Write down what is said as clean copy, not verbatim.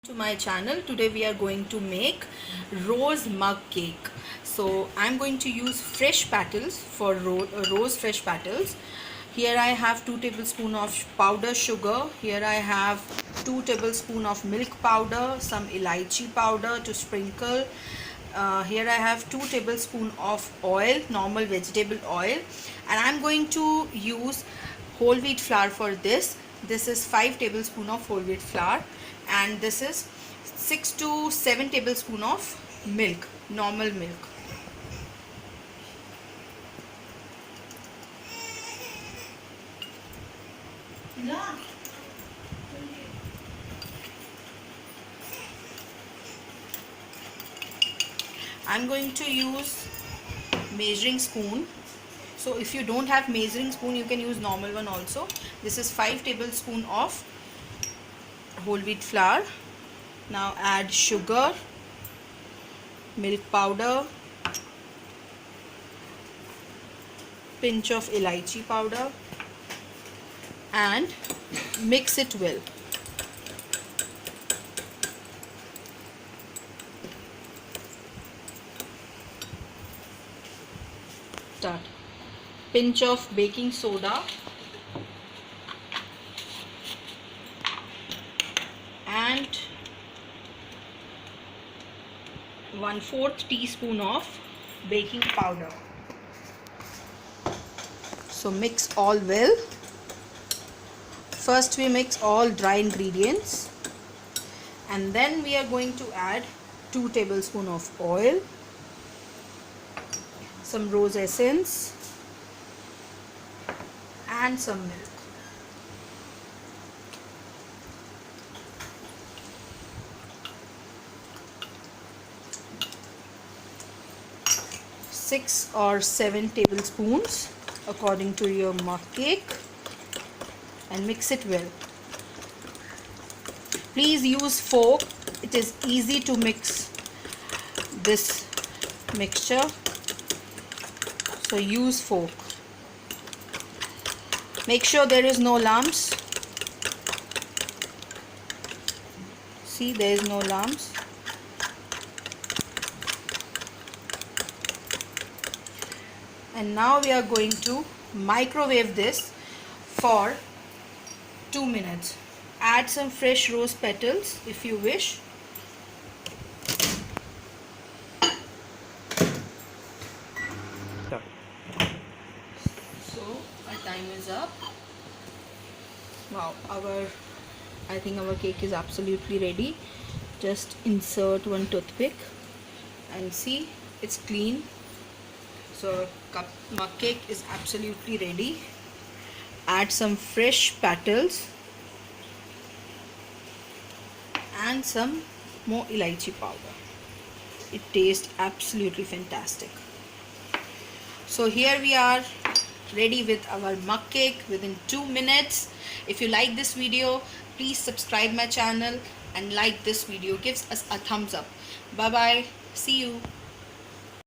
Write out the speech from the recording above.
To my channel. Today we are going to make rose mug cake. So I'm going to use fresh petals for rose fresh petals. Here I have 2 tablespoons of powder sugar. Here I have 2 tablespoons of milk powder, some elaichi powder to sprinkle. Here I have 2 tablespoons of oil, normal vegetable oil, and I'm going to use whole wheat flour for this. This is 5 tablespoons of whole wheat flour, and this is 6 to 7 tablespoons of milk, normal milk. I'm going to use measuring spoon. So if you don't have measuring spoon, you can use normal one also. This is 5 tablespoons of whole wheat flour. Now add sugar, milk powder, pinch of elaichi powder, and mix it well. Start. Pinch of baking soda and 1/4 teaspoon of baking powder. So mix all well. First we mix all dry ingredients, and then we are going to add 2 tablespoons of oil, some rose essence, and some milk. Six or 7 tablespoons according to your mug cake, and mix it well. Please use fork. It is easy to mix this mixture, so use fork. Make sure there is no lumps. See, there is no lumps. And now we are going to microwave this for 2 minutes. Add some fresh rose petals if you wish. So our time is up. Wow, I think our cake is absolutely ready. Just insert one toothpick and see, it's clean. So mug cake is absolutely ready. Add some fresh petals and some more elaichi powder. It tastes absolutely fantastic. So here we are, ready with our mug cake within 2 minutes. If you like this video, please subscribe my channel and like this video. Gives us a thumbs up. Bye bye. See you.